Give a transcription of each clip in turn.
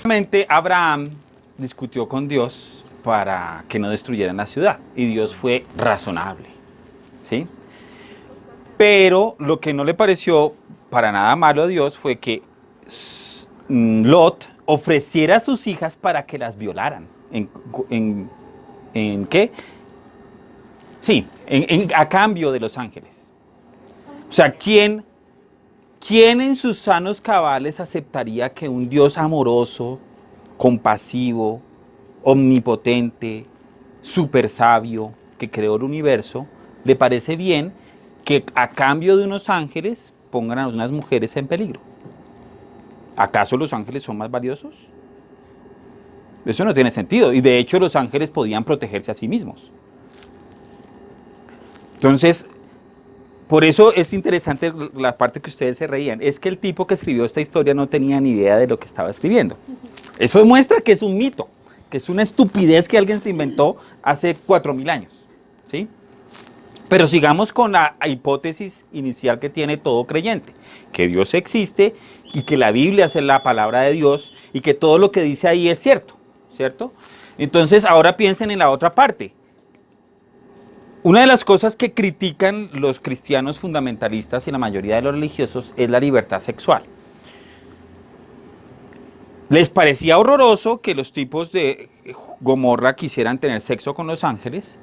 Realmente Abraham discutió con Dios para que no destruyeran la ciudad y Dios fue razonable, ¿sí? Pero lo que no le pareció para nada malo a Dios fue que Lot ofreciera a sus hijas para que las violaran. ¿En qué? Sí, a cambio de los ángeles. O sea, ¿quién en sus sanos cabales aceptaría que un Dios amoroso, compasivo, omnipotente, súper sabio, que creó el universo, le parece bien que a cambio de unos ángeles pongan a unas mujeres en peligro? ¿Acaso los ángeles son más valiosos? Eso no tiene sentido. Y de hecho los ángeles podían protegerse a sí mismos. Entonces, por eso es interesante la parte que ustedes se reían. Es que el tipo que escribió esta historia no tenía ni idea de lo que estaba escribiendo. Eso demuestra que es un mito, que es una estupidez que alguien se inventó hace 4000 años, ¿sí? Pero sigamos con la hipótesis inicial que tiene todo creyente, que Dios existe y que la Biblia es la palabra de Dios y que todo lo que dice ahí es cierto, ¿cierto? Entonces ahora piensen en la otra parte. Una de las cosas que critican los cristianos fundamentalistas y la mayoría de los religiosos es la libertad sexual. Les parecía horroroso que los tipos de Gomorra quisieran tener sexo con los ángeles,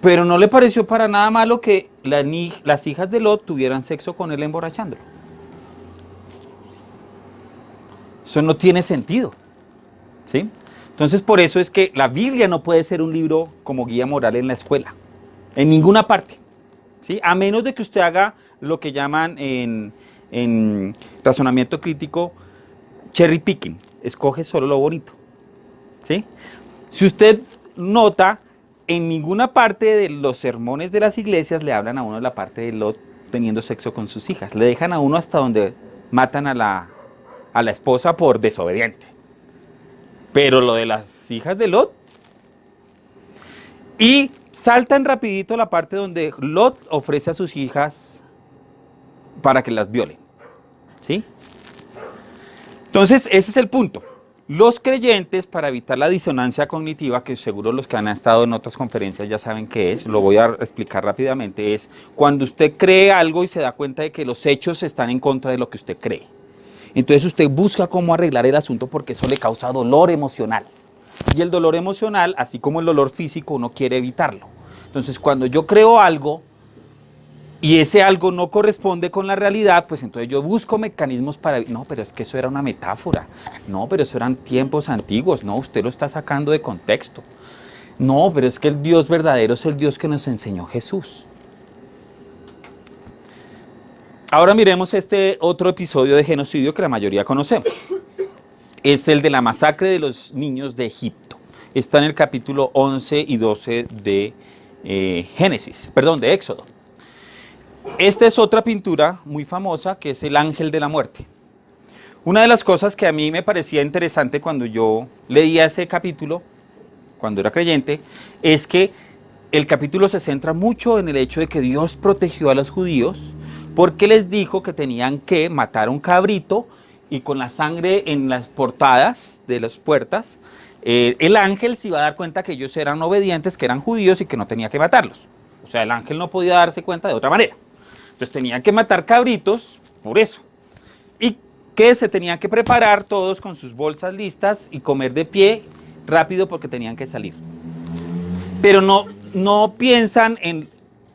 pero no le pareció para nada malo que las hijas de Lot tuvieran sexo con él emborrachándolo. Eso no tiene sentido, ¿sí? Entonces por eso es que la Biblia no puede ser un libro como guía moral en la escuela, en ninguna parte, ¿sí? A menos de que usted haga lo que llaman en razonamiento crítico cherry picking, escoge solo lo bonito, ¿sí? Si usted nota, en ninguna parte de los sermones de las iglesias le hablan a uno de la parte de Lot teniendo sexo con sus hijas. Le dejan a uno hasta donde matan a la esposa por desobediente. Pero lo de las hijas de Lot. Y saltan rapidito la parte donde Lot ofrece a sus hijas para que las violen, ¿sí? Entonces, ese es el punto. Los creyentes, para evitar la disonancia cognitiva, que seguro los que han estado en otras conferencias ya saben qué es, lo voy a explicar rápidamente, es cuando usted cree algo y se da cuenta de que los hechos están en contra de lo que usted cree. Entonces usted busca cómo arreglar el asunto porque eso le causa dolor emocional. Y el dolor emocional, así como el dolor físico, uno quiere evitarlo. Entonces cuando yo creo algo y ese algo no corresponde con la realidad, pues entonces yo busco mecanismos para... No, pero es que eso era una metáfora. No, pero eso eran tiempos antiguos. No, usted lo está sacando de contexto. No, pero es que el Dios verdadero es el Dios que nos enseñó Jesús. Ahora miremos este otro episodio de genocidio que la mayoría conocemos. Es el de la masacre de los niños de Egipto. Está en el capítulo 11 y 12 de de Éxodo. Esta es otra pintura muy famosa que es el ángel de la muerte. Una de las cosas que a mí me parecía interesante cuando yo leía ese capítulo, cuando era creyente, es que el capítulo se centra mucho en el hecho de que Dios protegió a los judíos porque les dijo que tenían que matar un cabrito y con la sangre en las portadas de las puertas, el ángel se iba a dar cuenta que ellos eran obedientes, que eran judíos y que no tenía que matarlos. O sea, el ángel no podía darse cuenta de otra manera. Entonces tenían que matar cabritos por eso. Y que se tenían que preparar todos con sus bolsas listas y comer de pie rápido porque tenían que salir. Pero no piensan en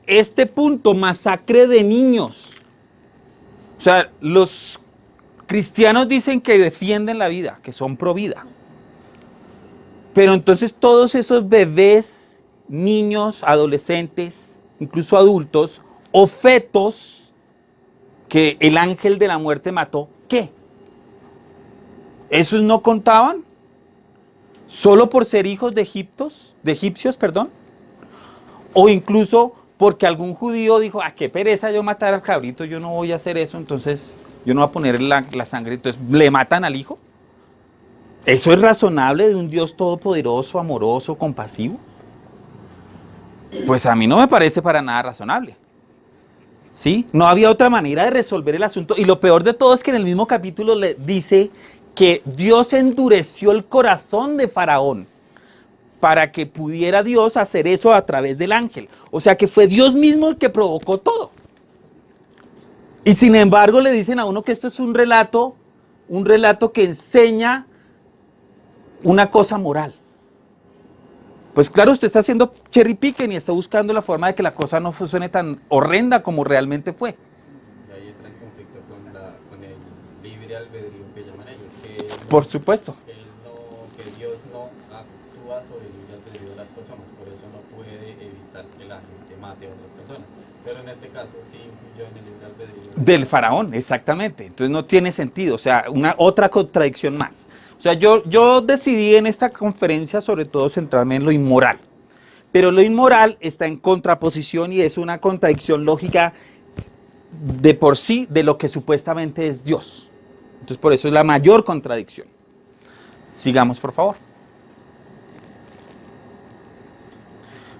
este punto, masacre de niños. O sea, los cristianos dicen que defienden la vida, que son pro vida. Pero entonces todos esos bebés, niños, adolescentes, incluso adultos, o fetos que el ángel de la muerte mató, ¿qué? ¿Esos no contaban? ¿Solo por ser hijos de egipcios, perdón? O incluso porque algún judío dijo, qué pereza yo matar al cabrito, yo no voy a hacer eso, entonces yo no voy a poner la sangre, entonces ¿le matan al hijo? ¿Eso es razonable de un Dios todopoderoso, amoroso, compasivo? Pues a mí no me parece para nada razonable. ¿Sí? No había otra manera de resolver el asunto. Y lo peor de todo es que en el mismo capítulo le dice que Dios endureció el corazón de Faraón para que pudiera Dios hacer eso a través del ángel. O sea que fue Dios mismo el que provocó todo. Y sin embargo le dicen a uno que esto es un relato que enseña una cosa moral. Pues claro, usted está haciendo cherry picking y está buscando la forma de que la cosa no suene tan horrenda como realmente fue. Y ahí entra en conflicto con el libre albedrío que llaman ellos. Que Por supuesto. que Dios no actúa sobre el libre albedrío de las personas, por eso no puede evitar que la gente mate a otras personas. Pero en este caso sí influyó en el libre albedrío Del faraón, exactamente. Entonces no tiene sentido, o sea, otra contradicción más. O sea, yo decidí en esta conferencia sobre todo centrarme en lo inmoral. Pero lo inmoral está en contraposición y es una contradicción lógica de por sí de lo que supuestamente es Dios. Entonces por eso es la mayor contradicción. Sigamos, por favor.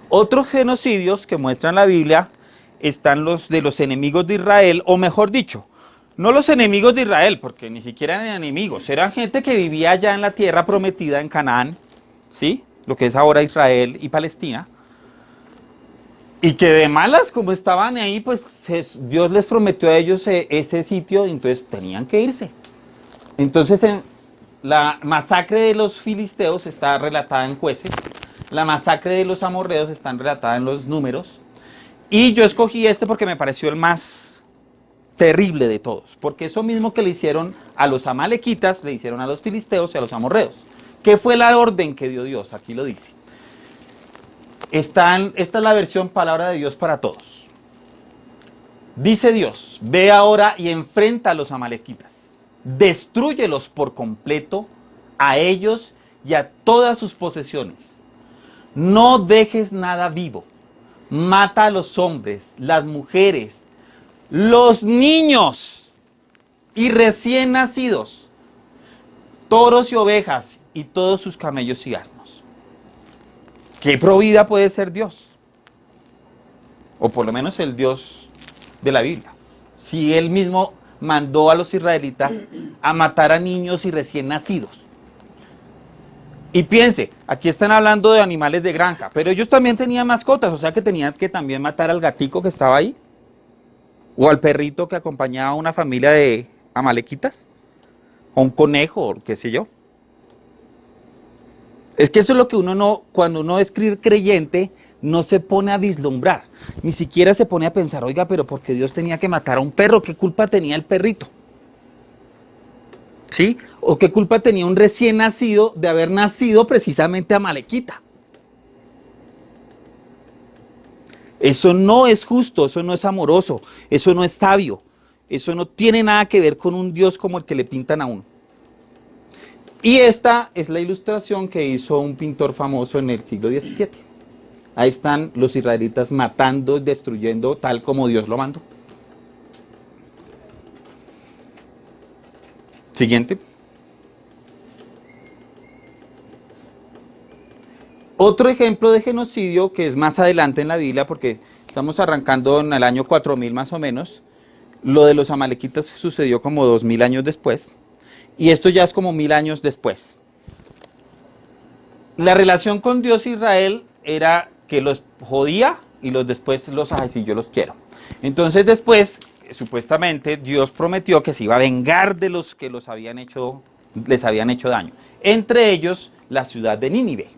Otros genocidios que muestran la Biblia están los de los enemigos de Israel, o mejor dicho, no los enemigos de Israel, porque ni siquiera eran enemigos, eran gente que vivía allá en la tierra prometida en Canaán, ¿sí? Lo que es ahora Israel y Palestina, y que de malas, como estaban ahí, pues Dios les prometió a ellos ese sitio, y entonces tenían que irse. Entonces la masacre de los filisteos está relatada en Jueces, la masacre de los amorreos está relatada en los Números, y yo escogí este porque me pareció el más terrible de todos, porque eso mismo que le hicieron a los amalequitas, le hicieron a los filisteos y a los amorreos. ¿Qué fue la orden que dio Dios? Aquí lo dice. Esta es la versión palabra de Dios para todos. Dice Dios, ve ahora y enfrenta a los amalequitas, destrúyelos por completo, a ellos y a todas sus posesiones. No dejes nada vivo, mata a los hombres, las mujeres, los niños y recién nacidos, toros y ovejas y todos sus camellos y asnos. ¿Qué provida puede ser Dios? O por lo menos el Dios de la Biblia. Si Él mismo mandó a los israelitas a matar a niños y recién nacidos. Y piense, aquí están hablando de animales de granja, pero ellos también tenían mascotas, o sea que tenían que también matar al gatico que estaba ahí. O al perrito que acompañaba a una familia de amalequitas, o un conejo, o qué sé yo. Es que eso es lo que uno no, cuando uno es creyente, no se pone a vislumbrar, ni siquiera se pone a pensar, oiga, pero ¿por qué Dios tenía que matar a un perro? ¿Qué culpa tenía el perrito? ¿Sí? ¿O qué culpa tenía un recién nacido de haber nacido precisamente amalequita? Eso no es justo, eso no es amoroso, eso no es sabio, eso no tiene nada que ver con un Dios como el que le pintan a uno. Y esta es la ilustración que hizo un pintor famoso en el siglo XVII. Ahí están los israelitas matando, destruyendo tal como Dios lo mandó. Siguiente. Otro ejemplo de genocidio que es más adelante en la Biblia, porque estamos arrancando en el año 4000 más o menos, lo de los amalequitas sucedió como 2000 años después, y esto ya es como 1000 años después. La relación con Dios e Israel era que los jodía y después los ay, yo los quiero. Entonces después, supuestamente, Dios prometió que se iba a vengar de los que les habían hecho daño. Entre ellos, la ciudad de Nínive.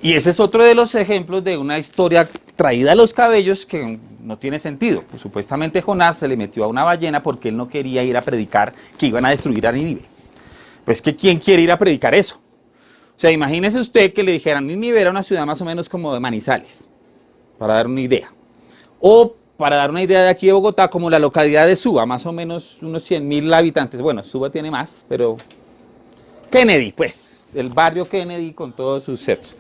Y ese es otro de los ejemplos de una historia traída a los cabellos que no tiene sentido. Pues, supuestamente Jonás se le metió a una ballena porque él no quería ir a predicar que iban a destruir a Nínive. Pues que ¿quién quiere ir a predicar eso? O sea, imagínese usted que le dijeran Nínive era una ciudad más o menos como de Manizales, para dar una idea. O para dar una idea de aquí de Bogotá, como la localidad de Suba, más o menos unos 100.000 habitantes. Bueno, Suba tiene más, pero Kennedy, pues, el barrio Kennedy con todos sus sets.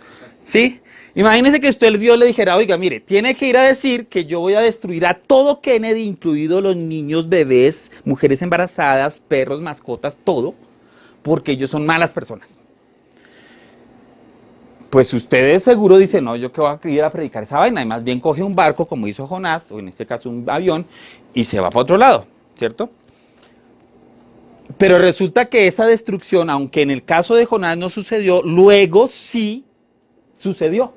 ¿Sí? Imagínese que usted, Dios le dijera, oiga, mire, tiene que ir a decir que yo voy a destruir a todo Kennedy, incluido los niños, bebés, mujeres embarazadas, perros, mascotas, todo, porque ellos son malas personas. Pues ustedes seguro dicen, no, yo que voy a ir a predicar esa vaina, y más bien coge un barco, como hizo Jonás, o en este caso un avión, y se va para otro lado, ¿cierto? Pero resulta que esa destrucción, aunque en el caso de Jonás no sucedió, luego sí sucedió.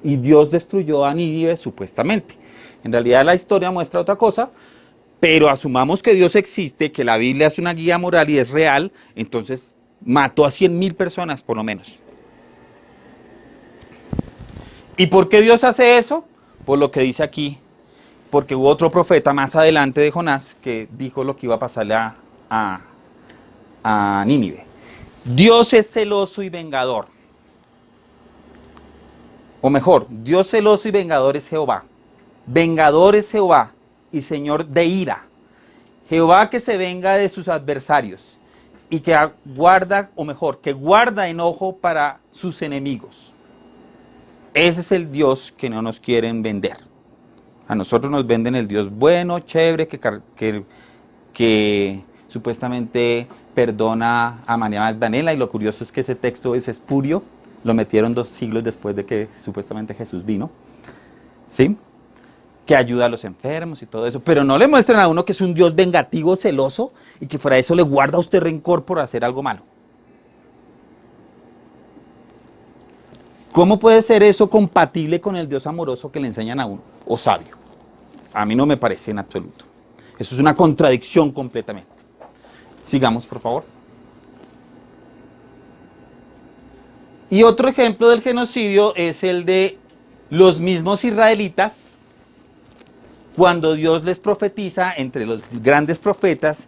Y Dios destruyó a Nínive supuestamente. En realidad la historia muestra otra cosa, pero asumamos que Dios existe, que la Biblia es una guía moral y es real, entonces mató a 100.000 personas por lo menos. ¿Y por qué Dios hace eso? Por lo que dice aquí, porque hubo otro profeta más adelante de Jonás que dijo lo que iba a pasarle a Nínive. Dios es celoso y vengador. O mejor, Dios celoso y vengador es Jehová. Vengador es Jehová y Señor de ira. Jehová que se venga de sus adversarios y que guarda, o mejor, que guarda enojo para sus enemigos. Ese es el Dios que no nos quieren vender. A nosotros nos venden el Dios bueno, chévere, que supuestamente perdona a María Magdalena, y lo curioso es que ese texto es espurio, lo metieron 2 siglos después de que supuestamente Jesús vino, ¿sí? Que ayuda a los enfermos y todo eso, pero no le muestran a uno que es un Dios vengativo, celoso, y que fuera de eso le guarda a usted rencor por hacer algo malo. ¿Cómo puede ser eso compatible con el Dios amoroso que le enseñan a uno, o sabio? A mí no me parece en absoluto. Eso es una contradicción completamente. Sigamos, por favor. Y otro ejemplo del genocidio es el de los mismos israelitas, cuando Dios les profetiza, entre los grandes profetas,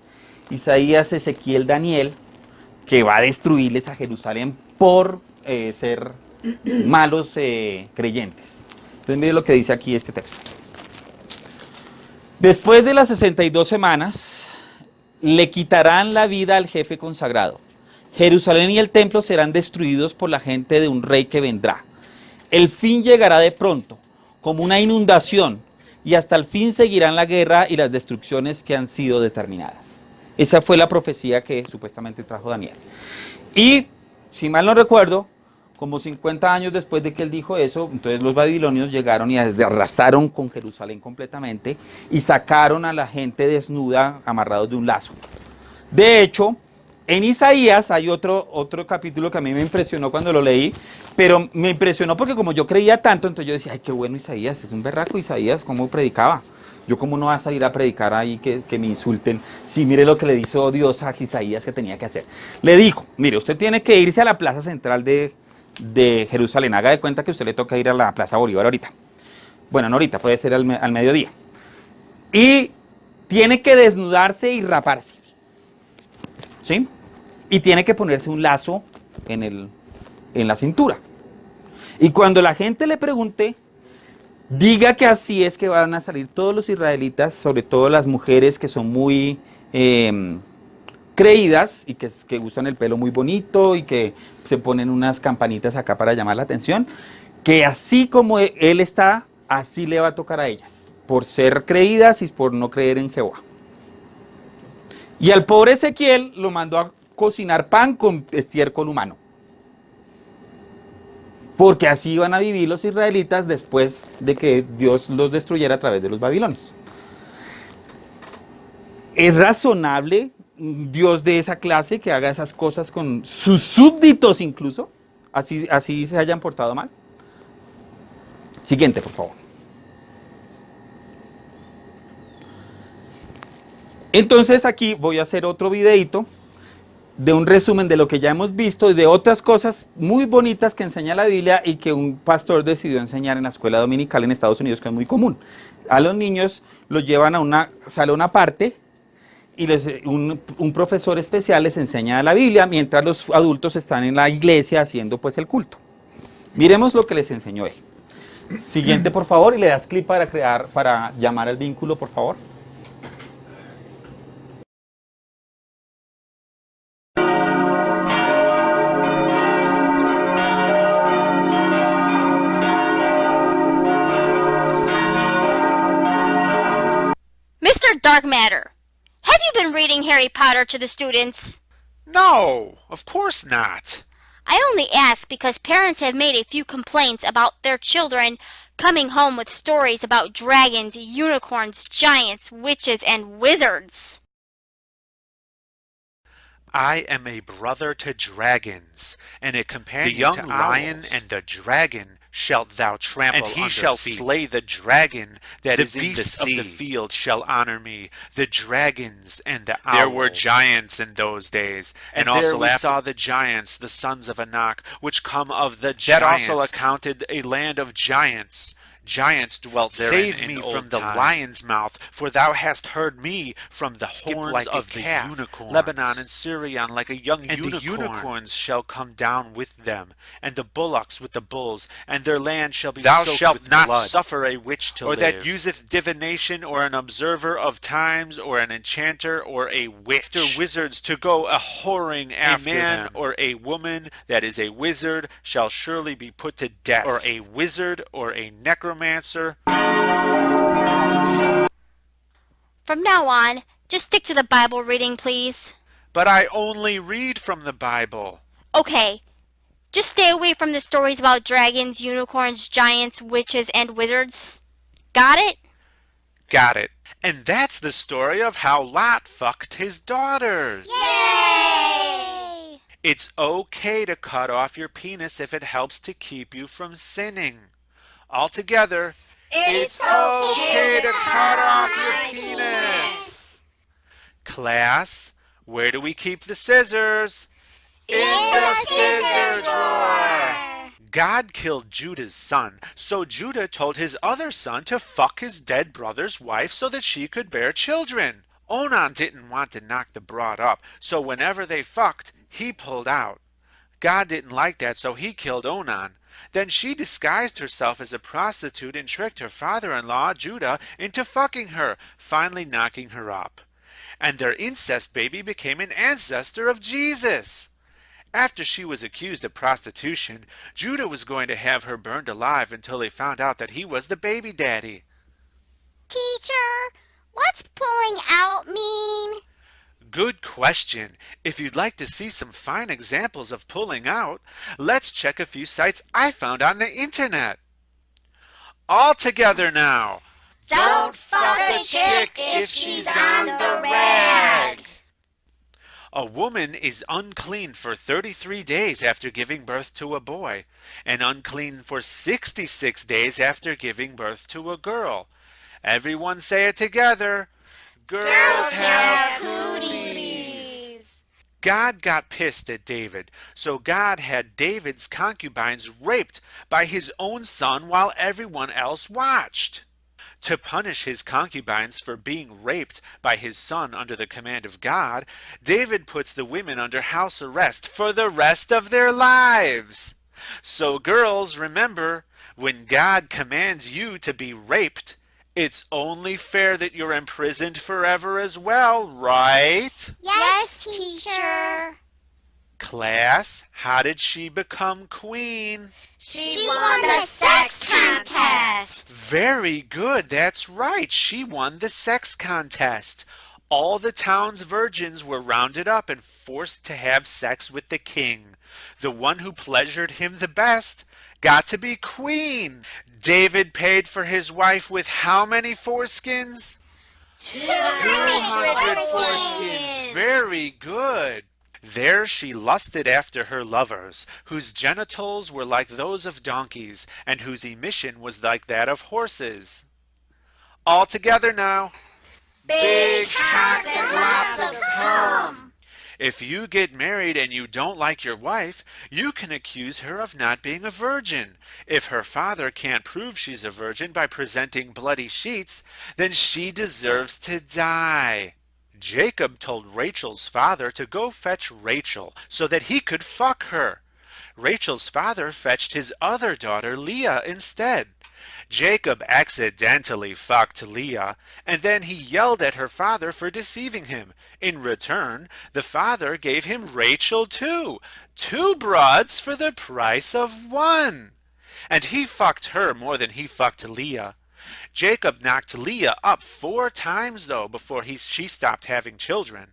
Isaías, Ezequiel, Daniel, que va a destruirles a Jerusalén por ser malos creyentes. Entonces mire lo que dice aquí este texto. Después de las 62 semanas, le quitarán la vida al jefe consagrado. Jerusalén y el templo serán destruidos por la gente de un rey que vendrá. El fin llegará de pronto, como una inundación, y hasta el fin seguirán la guerra y las destrucciones que han sido determinadas. Esa fue la profecía que supuestamente trajo Daniel. Y, si mal no recuerdo, como 50 años después de que él dijo eso, entonces los babilonios llegaron y arrasaron con Jerusalén completamente y sacaron a la gente desnuda amarrados de un lazo. De hecho, en Isaías hay otro capítulo que a mí me impresionó cuando lo leí, pero me impresionó porque como yo creía tanto, entonces yo decía, ay, qué bueno Isaías, es un berraco Isaías, ¿cómo predicaba? Yo cómo no voy a salir a predicar ahí que me insulten. Sí, mire lo que le hizo Dios a Isaías que tenía que hacer. Le dijo, mire, usted tiene que irse a la plaza central de Jerusalén. Haga de cuenta que a usted le toca ir a la Plaza Bolívar ahorita. Bueno, no ahorita, puede ser al mediodía. Y tiene que desnudarse y raparse. ¿Sí? Y tiene que ponerse un lazo en la cintura. Y cuando la gente le pregunte, diga que así es que van a salir todos los israelitas, sobre todo las mujeres que son muy creídas y que usan el pelo muy bonito y que se ponen unas campanitas acá para llamar la atención, que así como él está, así le va a tocar a ellas, por ser creídas y por no creer en Jehová. Y al pobre Ezequiel lo mandó a cocinar pan con estiércol humano, porque así iban a vivir los israelitas después de que Dios los destruyera a través de los babilonios. ¿Es razonable un Dios de esa clase que haga esas cosas con sus súbditos incluso? Así se hayan portado mal. Siguiente, por favor. Entonces aquí voy a hacer otro videito de un resumen de lo que ya hemos visto y de otras cosas muy bonitas que enseña la Biblia y que un pastor decidió enseñar en la escuela dominical en Estados Unidos, que es muy común. A los niños los llevan a una salón aparte y un profesor especial les enseña la Biblia mientras los adultos están en la iglesia haciendo pues el culto. Miremos lo que les enseñó él. Siguiente, por favor, y le das clic para llamar al vínculo, por favor. Mr. Dark Matter, have you been reading Harry Potter to the students? No, of course not. I only ask because parents have made a few complaints about their children coming home with stories about dragons, unicorns, giants, witches, and wizards. I am a brother to dragons, and a companion The young to lion owls. and the dragon shalt thou trample And he under shall feet. slay the dragon that The is in the beasts of the sea. field shall honor me, the dragons and the owls. There were giants in those days, And and there also we after saw the giants, the sons of Anak, which come of the that also giants. accounted a land of giants. Giants dwelt therein Save in me old from the time. lion's mouth, for thou hast heard me from the Skip horns like a of the calf, unicorns. Lebanon and Syrian like a young And unicorn. the unicorns shall come down with them, and the bullocks with the bulls, and their land shall be Thou soaked shalt with not blood. suffer a witch to Or live, that useth divination, or an observer of times, or an enchanter, or a witch, after wizards to go a whoring a after man them. or a woman that is a wizard shall surely be put to death, Or a wizard or a necromancer. From now on, just stick to the Bible reading, please. But I only read from the Bible. Okay, just stay away from the stories about dragons, unicorns, giants, witches, and wizards. Got it? Got it. And that's the story of how Lot fucked his daughters. Yay! It's okay to cut off your penis if it helps to keep you from sinning. Altogether, it's okay to cut off your penis. Class, where do we keep the scissors? In the scissor drawer. God killed Judah's son, so Judah told his other son to fuck his dead brother's wife so that she could bear children. Onan didn't want to knock the broad up, so whenever they fucked, he pulled out. God didn't like that, so he killed Onan. Then she disguised herself as a prostitute and tricked her father-in-law, Judah, into fucking her, finally knocking her up. And their incest baby became an ancestor of Jesus. After she was accused of prostitution, Judah was going to have her burned alive until they found out that he was the baby daddy. Teacher, what's pulling out mean? Good question. If you'd like to see some fine examples of pulling out, let's check a few sites I found on the internet. All together now. Don't fuck a chick if she's on the rag. A woman is unclean for 33 days after giving birth to a boy, and unclean for 66 days after giving birth to a girl. Everyone say it together. Girls have cooties. God got pissed at David, so God had David's concubines raped by his own son while everyone else watched. To punish his concubines for being raped by his son under the command of God, David puts the women under house arrest for the rest of their lives. So girls, remember, when God commands you to be raped, it's only fair that you're imprisoned forever as well, right? Yes, teacher. Class, how did she become queen? She won the sex contest. Very good, that's right. She won the sex contest. All the town's virgins were rounded up and forced to have sex with the king. The one who pleasured him the best got to be queen. David paid for his wife with how many foreskins? 200 foreskins. Very good. There she lusted after her lovers, whose genitals were like those of donkeys, and whose emission was like that of horses. All together now. Big cocks and lots of cum. If you get married and you don't like your wife, you can accuse her of not being a virgin. If her father can't prove she's a virgin by presenting bloody sheets, then she deserves to die. Jacob told Rachel's father to go fetch Rachel so that he could fuck her. Rachel's father fetched his other daughter Leah instead. Jacob accidentally fucked Leah, and then he yelled at her father for deceiving him. In return, the father gave him Rachel too, 2 broads for the price of 1. And he fucked her more than he fucked Leah. Jacob knocked Leah up 4 times though before she stopped having children.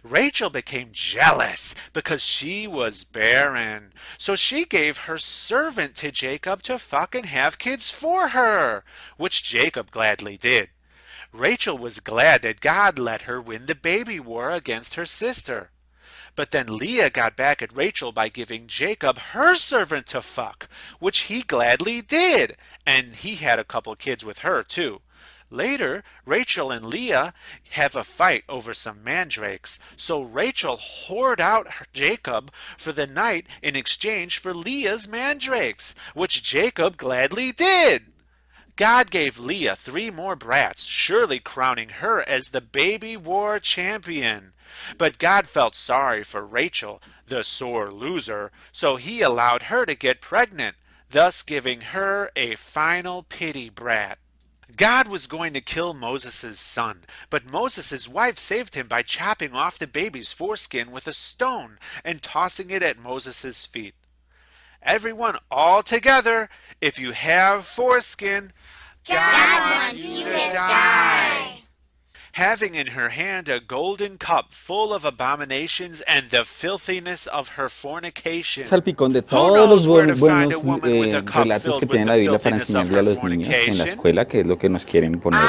Rachel became jealous because she was barren, so she gave her servant to Jacob to fuck and have kids for her, which Jacob gladly did. Rachel was glad that God let her win the baby war against her sister. But then Leah got back at Rachel by giving Jacob her servant to fuck, which he gladly did, and he had a couple kids with her too. Later, Rachel and Leah have a fight over some mandrakes, so Rachel whored out Jacob for the night in exchange for Leah's mandrakes, which Jacob gladly did. God gave Leah 3 more brats, surely crowning her as the baby war champion. But God felt sorry for Rachel, the sore loser, so he allowed her to get pregnant, thus giving her a final pity brat. God was going to kill Moses' son, but Moses' wife saved him by chopping off the baby's foreskin with a stone and tossing it at Moses' feet. Everyone all together, if you have foreskin, God wants you to die. Having in her hand a golden cup full of abominations and the filthiness of her fornication. Salpicón de Who todos los knows where to find buenos a woman with a cup relatos que filled with tiene la the Biblia para filthiness of enseñarle a her los niños en la fornication? escuela, que es lo que nos quieren poner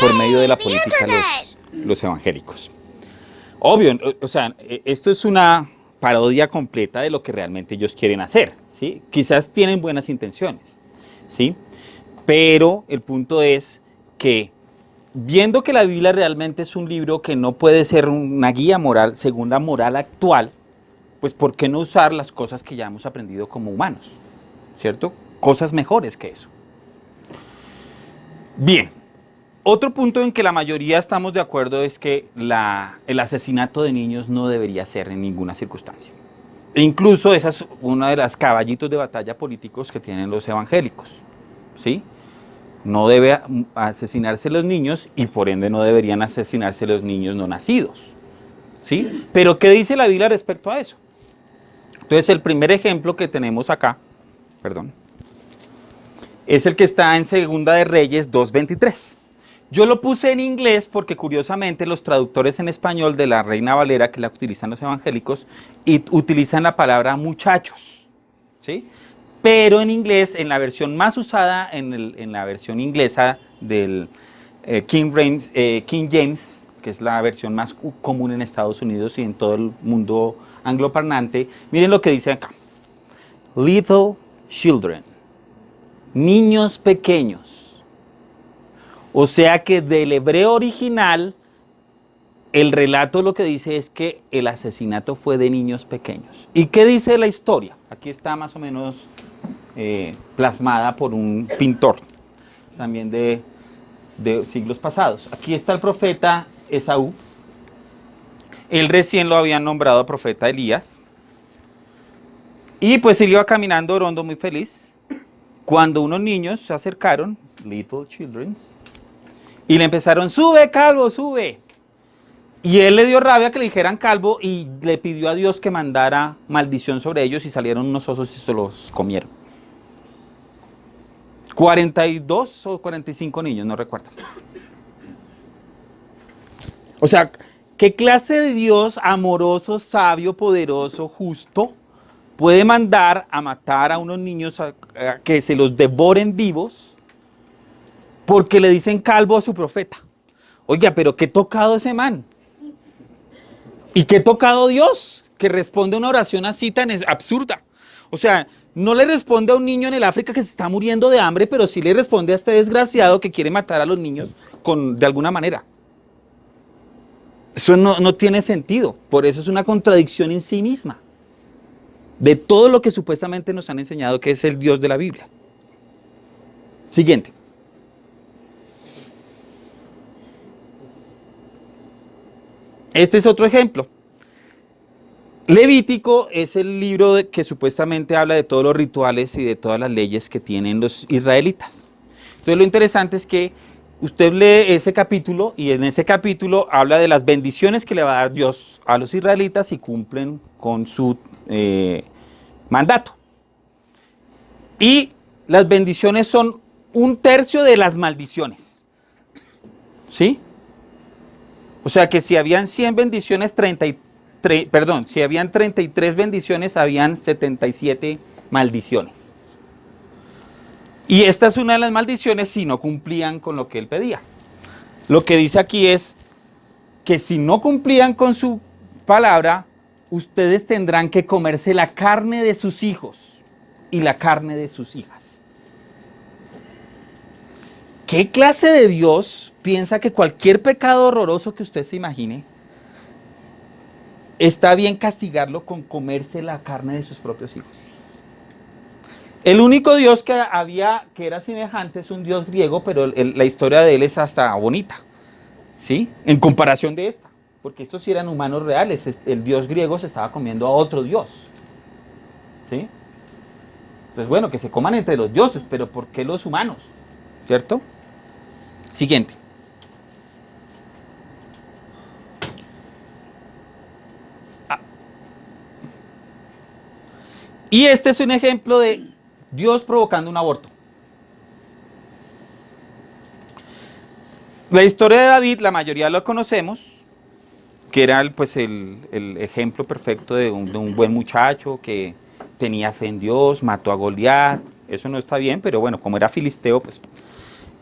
por medio de la política los evangélicos. Obvio, o sea, esto es una parodia completa de lo que realmente ellos quieren hacer, ¿sí? Quizás tienen buenas intenciones, ¿sí? Pero el punto es que, viendo que la Biblia realmente es un libro que no puede ser una guía moral según la moral actual, pues ¿por qué no usar las cosas que ya hemos aprendido como humanos? ¿Cierto? Cosas mejores que eso. Bien, otro punto en que la mayoría estamos de acuerdo es que el asesinato de niños no debería ser en ninguna circunstancia. E incluso esa es una de las caballitos de batalla políticos que tienen los evangélicos, ¿sí? No debe asesinarse los niños y por ende no deberían asesinarse los niños no nacidos, ¿sí? Pero ¿qué dice la Biblia respecto a eso? Entonces el primer ejemplo que tenemos acá, es el que está en Segunda de Reyes 2:23. Yo lo puse en inglés porque curiosamente los traductores en español de la Reina Valera, que la utilizan los evangélicos, utilizan la palabra muchachos, ¿sí? Pero en inglés, en la versión más usada, en la versión inglesa del King James, que es la versión más común en Estados Unidos y en todo el mundo angloparlante, miren lo que dice acá. Little children, niños pequeños. O sea que del hebreo original, el relato lo que dice es que el asesinato fue de niños pequeños. ¿Y qué dice la historia? Aquí está más o menos plasmada por un pintor, también de siglos pasados. Aquí está el profeta Esaú. Él recién lo habían nombrado profeta Elías. Y pues él iba caminando orondo muy feliz, cuando unos niños se acercaron, little children, y le empezaron, sube calvo, sube. Y él le dio rabia que le dijeran calvo y le pidió a Dios que mandara maldición sobre ellos y salieron unos osos y se los comieron. 42 o 45 niños, no recuerdo. O sea, ¿qué clase de Dios amoroso, sabio, poderoso, justo puede mandar a matar a unos niños a que se los devoren vivos porque le dicen calvo a su profeta? Oiga, pero ¿qué tocado ese man? ¿Y qué tocado Dios? Que responde a una oración así tan absurda. O sea, no le responde a un niño en el África que se está muriendo de hambre, pero sí le responde a este desgraciado que quiere matar a los niños de alguna manera. Eso no tiene sentido. Por eso es una contradicción en sí misma de todo lo que supuestamente nos han enseñado que es el Dios de la Biblia. Siguiente. Este es otro ejemplo. Levítico es el libro que supuestamente habla de todos los rituales y de todas las leyes que tienen los israelitas. Entonces lo interesante es que usted lee ese capítulo y en ese capítulo habla de las bendiciones que le va a dar Dios a los israelitas si cumplen con su mandato. Y las bendiciones son 1/3 de las maldiciones. ¿Sí? O sea que si habían 100 bendiciones, si habían 33 bendiciones, habían 77 maldiciones. Y esta es una de las maldiciones si no cumplían con lo que él pedía. Lo que dice aquí es, que si no cumplían con su palabra, ustedes tendrán que comerse la carne de sus hijos y la carne de sus hijas. ¿Qué clase de Dios piensa que cualquier pecado horroroso que usted se imagine, está bien castigarlo con comerse la carne de sus propios hijos? El único Dios que era semejante es un Dios griego, pero la historia de él es hasta bonita, ¿sí? En comparación de esta, porque estos sí eran humanos reales. El Dios griego se estaba comiendo a otro Dios, ¿sí? Entonces, bueno, que se coman entre los dioses, pero ¿por qué los humanos? ¿Cierto? Siguiente. Y este es un ejemplo de Dios provocando un aborto. La historia de David, la mayoría lo conocemos, que era pues el ejemplo perfecto de un buen muchacho que tenía fe en Dios, mató a Goliat. Eso no está bien, pero bueno, como era filisteo, pues...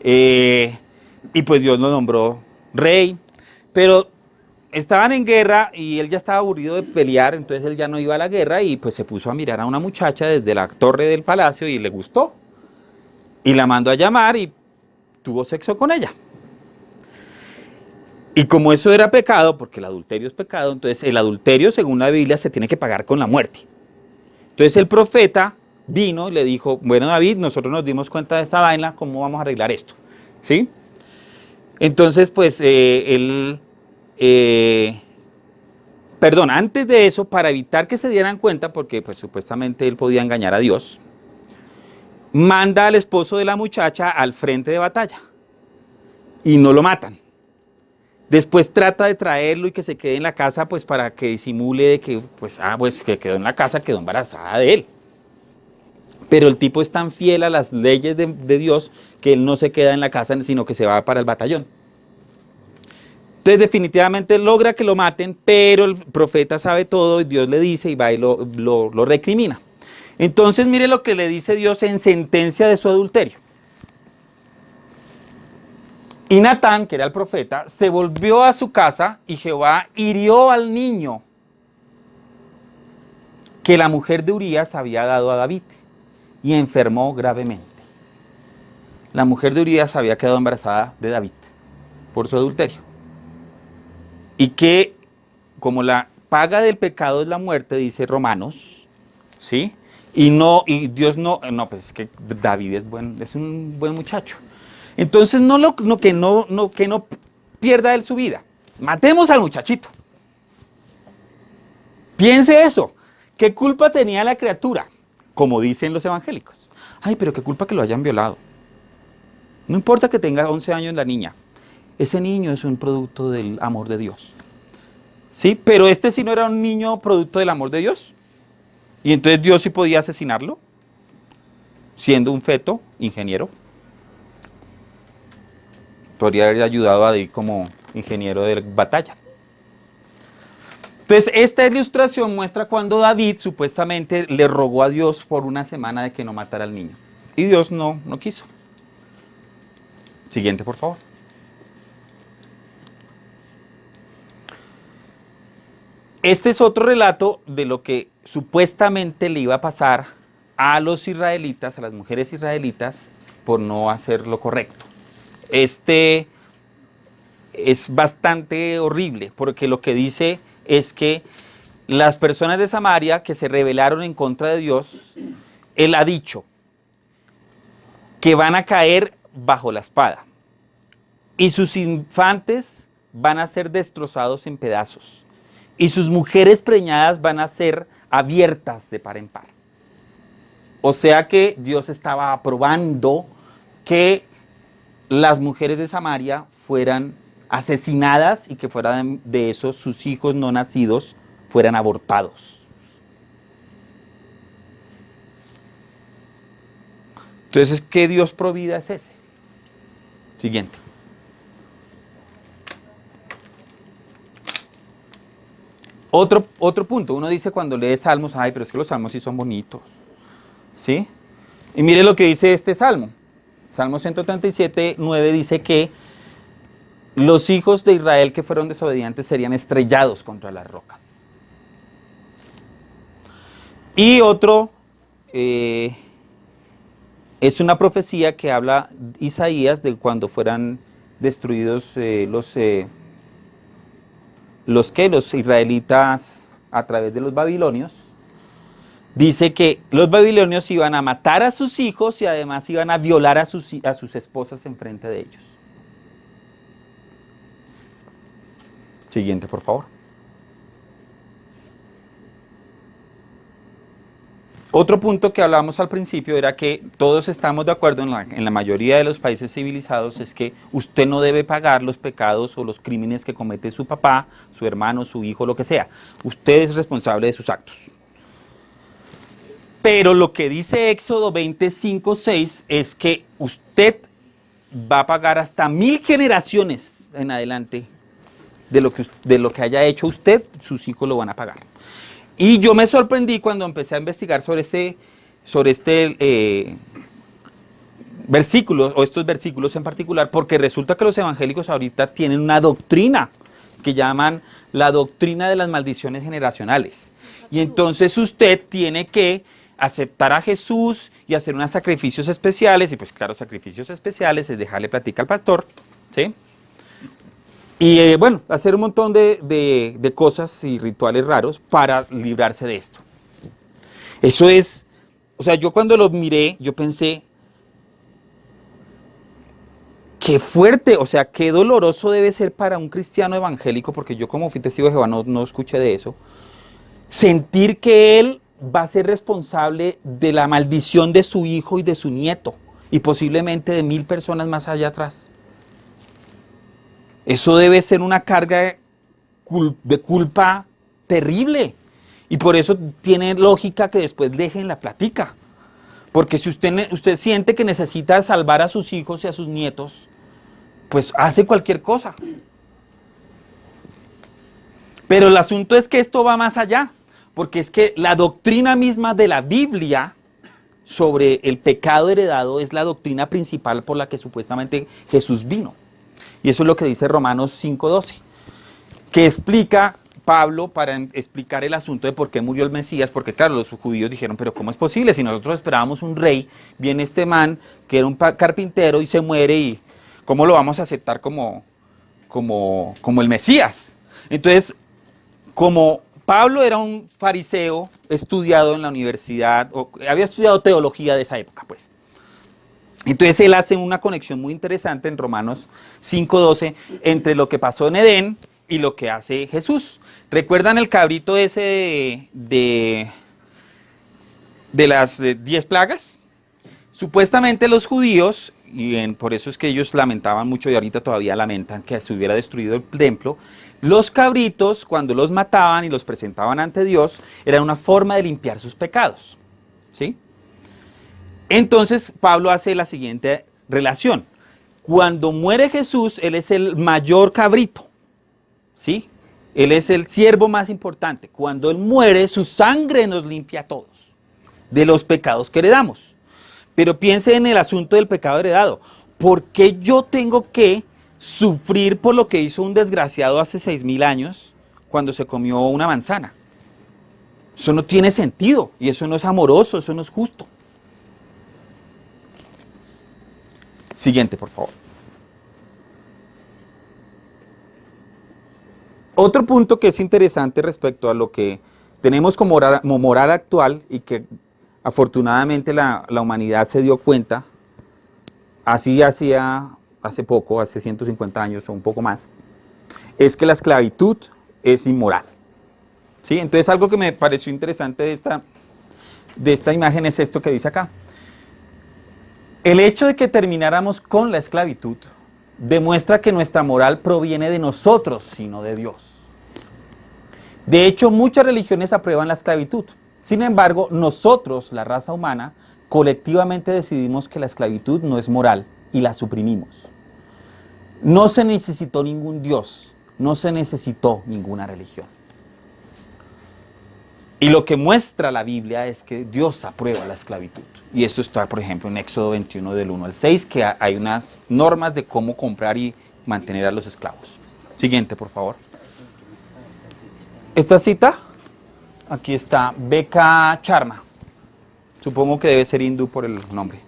y pues Dios lo nombró rey. Pero estaban en guerra y él ya estaba aburrido de pelear, entonces él ya no iba a la guerra y pues se puso a mirar a una muchacha desde la torre del palacio y le gustó. Y la mandó a llamar y tuvo sexo con ella. Y como eso era pecado, porque el adulterio es pecado, entonces el adulterio, según la Biblia, se tiene que pagar con la muerte. Entonces el profeta vino y le dijo, bueno David, nosotros nos dimos cuenta de esta vaina, ¿cómo vamos a arreglar esto? ¿Sí? Entonces pues antes de eso, para evitar que se dieran cuenta, porque pues supuestamente él podía engañar a Dios, manda al esposo de la muchacha al frente de batalla y no lo matan. Después trata de traerlo y que se quede en la casa, pues para que disimule de que, pues que quedó en la casa, quedó embarazada de él. Pero el tipo es tan fiel a las leyes de Dios que él no se queda en la casa, sino que se va para el batallón. Entonces definitivamente logra que lo maten, pero el profeta sabe todo y Dios le dice y va y lo recrimina. Entonces mire lo que le dice Dios en sentencia de su adulterio. Y Natán, que era el profeta, se volvió a su casa y Jehová hirió al niño que la mujer de Urías había dado a David y enfermó gravemente. La mujer de Urías había quedado embarazada de David por su adulterio. Y que como la paga del pecado es la muerte, dice Romanos, ¿sí? Y Dios no, pues es que David es un buen muchacho. Entonces que no pierda él su vida. Matemos al muchachito. Piense eso. ¿Qué culpa tenía la criatura? Como dicen los evangélicos. Ay, pero qué culpa que lo hayan violado. No importa que tenga 11 años la niña. Ese niño es un producto del amor de Dios. ¿Sí? Pero este sí no era un niño producto del amor de Dios. Y entonces Dios sí podía asesinarlo, siendo un feto ingeniero. Podría haber ayudado a David como ingeniero de batalla. Entonces, esta ilustración muestra cuando David supuestamente le rogó a Dios por una semana de que no matara al niño. Y Dios no quiso. Siguiente, por favor. Este es otro relato de lo que supuestamente le iba a pasar a los israelitas, a las mujeres israelitas, por no hacer lo correcto. Este es bastante horrible, porque lo que dice es que las personas de Samaria que se rebelaron en contra de Dios, Él ha dicho que van a caer bajo la espada y sus infantes van a ser destrozados en pedazos y sus mujeres preñadas van a ser abiertas de par en par. O sea que Dios estaba aprobando que las mujeres de Samaria fueran asesinadas y que fueran de esos sus hijos no nacidos fueran abortados. Entonces, ¿qué Dios provida es ese? Siguiente. Otro punto, uno dice cuando lee salmos, ay, pero es que los salmos sí son bonitos, ¿sí? Y mire lo que dice este salmo. Salmo 137, 9 dice que los hijos de Israel que fueron desobedientes serían estrellados contra las rocas. Y otro, es una profecía que habla Isaías de cuando fueran destruidos los israelitas a través de los babilonios. Dice que los babilonios iban a matar a sus hijos y además iban a violar a sus esposas en frente de ellos. Siguiente, por favor. Otro punto que hablábamos al principio era que todos estamos de acuerdo en la mayoría de los países civilizados es que usted no debe pagar los pecados o los crímenes que comete su papá, su hermano, su hijo, lo que sea. Usted es responsable de sus actos. Pero lo que dice Éxodo 25:6 es que usted va a pagar hasta 1000 generaciones en adelante de lo que haya hecho usted, sus hijos lo van a pagar. Y yo me sorprendí cuando empecé a investigar sobre este versículo, o estos versículos en particular, porque resulta que los evangélicos ahorita tienen una doctrina que llaman la doctrina de las maldiciones generacionales. Y entonces usted tiene que aceptar a Jesús y hacer unos sacrificios especiales, y pues claro, sacrificios especiales es dejarle platicar al pastor, ¿sí? Y bueno, hacer un montón de cosas y rituales raros para librarse de esto. Eso es, o sea, yo cuando lo miré, yo pensé, qué fuerte, o sea, qué doloroso debe ser para un cristiano evangélico, porque yo como fui testigo de Jehová no escuché de eso, sentir que él va a ser responsable de la maldición de su hijo y de su nieto, y posiblemente de 1000 personas más allá atrás. Eso debe ser una carga de culpa terrible. Y por eso tiene lógica que después dejen la plática. Porque si usted siente que necesita salvar a sus hijos y a sus nietos, pues hace cualquier cosa. Pero el asunto es que esto va más allá. Porque es que la doctrina misma de la Biblia sobre el pecado heredado es la doctrina principal por la que supuestamente Jesús vino. Y eso es lo que dice Romanos 5:12, que explica Pablo para explicar el asunto de por qué murió el Mesías, porque claro, los judíos dijeron, pero ¿cómo es posible? Si nosotros esperábamos un rey, viene este man que era un carpintero y se muere, y ¿cómo lo vamos a aceptar como el Mesías? Entonces, como Pablo era un fariseo estudiado en la universidad, o había estudiado teología de esa época, pues. Entonces él hace una conexión muy interesante en Romanos 5:12 entre lo que pasó en Edén y lo que hace Jesús. ¿Recuerdan el cabrito ese de las 10 plagas? Supuestamente los judíos, por eso es que ellos lamentaban mucho y ahorita todavía lamentan que se hubiera destruido el templo, los cabritos cuando los mataban y los presentaban ante Dios era una forma de limpiar sus pecados, ¿sí? Entonces Pablo hace la siguiente relación. Cuando muere Jesús, Él es el mayor cabrito, ¿sí? Él es el siervo más importante. Cuando Él muere, su sangre nos limpia a todos de los pecados que heredamos. Pero piense en el asunto del pecado heredado. ¿Por qué yo tengo que sufrir por lo que hizo un desgraciado hace 6000 años cuando se comió una manzana? Eso no tiene sentido y eso no es amoroso, eso no es justo. Siguiente, por favor. Otro punto que es interesante respecto a lo que tenemos como moral actual y que afortunadamente la humanidad se dio cuenta, así hacía hace poco, hace 150 años o un poco más, es que la esclavitud es inmoral. ¿Sí? Entonces algo que me pareció interesante de esta imagen es esto que dice acá. El hecho de que termináramos con la esclavitud demuestra que nuestra moral proviene de nosotros, sino de Dios. De hecho, muchas religiones aprueban la esclavitud. Sin embargo, nosotros, la raza humana, colectivamente decidimos que la esclavitud no es moral y la suprimimos. No se necesitó ningún Dios, no se necesitó ninguna religión. Y lo que muestra la Biblia es que Dios aprueba la esclavitud. Y esto está, por ejemplo, en Éxodo 21 del 1 al 6, que hay unas normas de cómo comprar y mantener a los esclavos. Siguiente, por favor. Esta cita, aquí está, Becca Charma. Supongo que debe ser hindú por el nombre.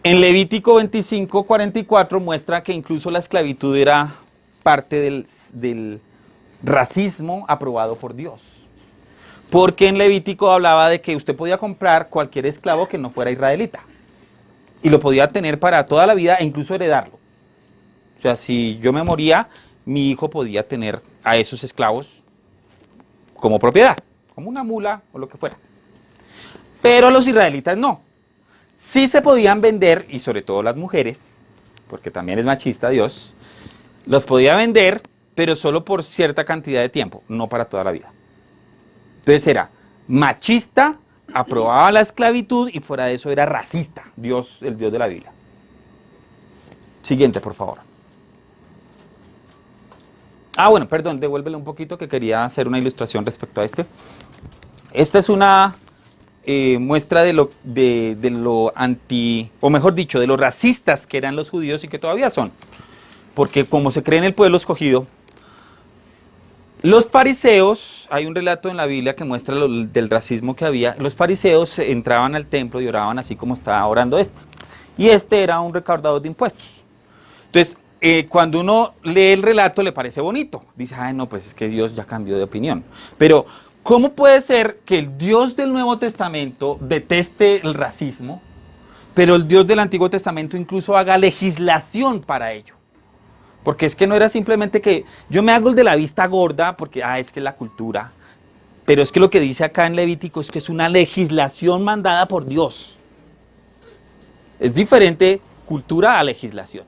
En Levítico 25:44 muestra que incluso la esclavitud era parte del racismo aprobado por Dios. Porque en Levítico hablaba de que usted podía comprar cualquier esclavo que no fuera israelita. Y lo podía tener para toda la vida e incluso heredarlo. O sea, si yo me moría, mi hijo podía tener a esos esclavos como propiedad, como una mula o lo que fuera. Pero los israelitas no. Sí se podían vender, y sobre todo las mujeres, porque también es machista Dios, los podía vender, pero solo por cierta cantidad de tiempo, no para toda la vida. Entonces era machista, aprobaba la esclavitud y fuera de eso era racista, Dios, el Dios de la Biblia. Siguiente, por favor. Bueno, perdón, devuélvele un poquito que quería hacer una ilustración respecto a este. Esta es una muestra de lo anti, o mejor dicho, de lo racistas que eran los judíos y que todavía son. Porque como se cree en el pueblo escogido, los fariseos, hay un relato en la Biblia que muestra del racismo que había, los fariseos entraban al templo y oraban así como estaba orando este. Y este era un recaudador de impuestos. Entonces, cuando uno lee el relato le parece bonito. Dice, ay no, pues es que Dios ya cambió de opinión. Pero, ¿cómo puede ser que el Dios del Nuevo Testamento deteste el racismo, pero el Dios del Antiguo Testamento incluso haga legislación para ello? Porque es que no era simplemente que yo me hago el de la vista gorda porque, es que es la cultura. Pero es que lo que dice acá en Levítico es que es una legislación mandada por Dios. Es diferente cultura a legislación.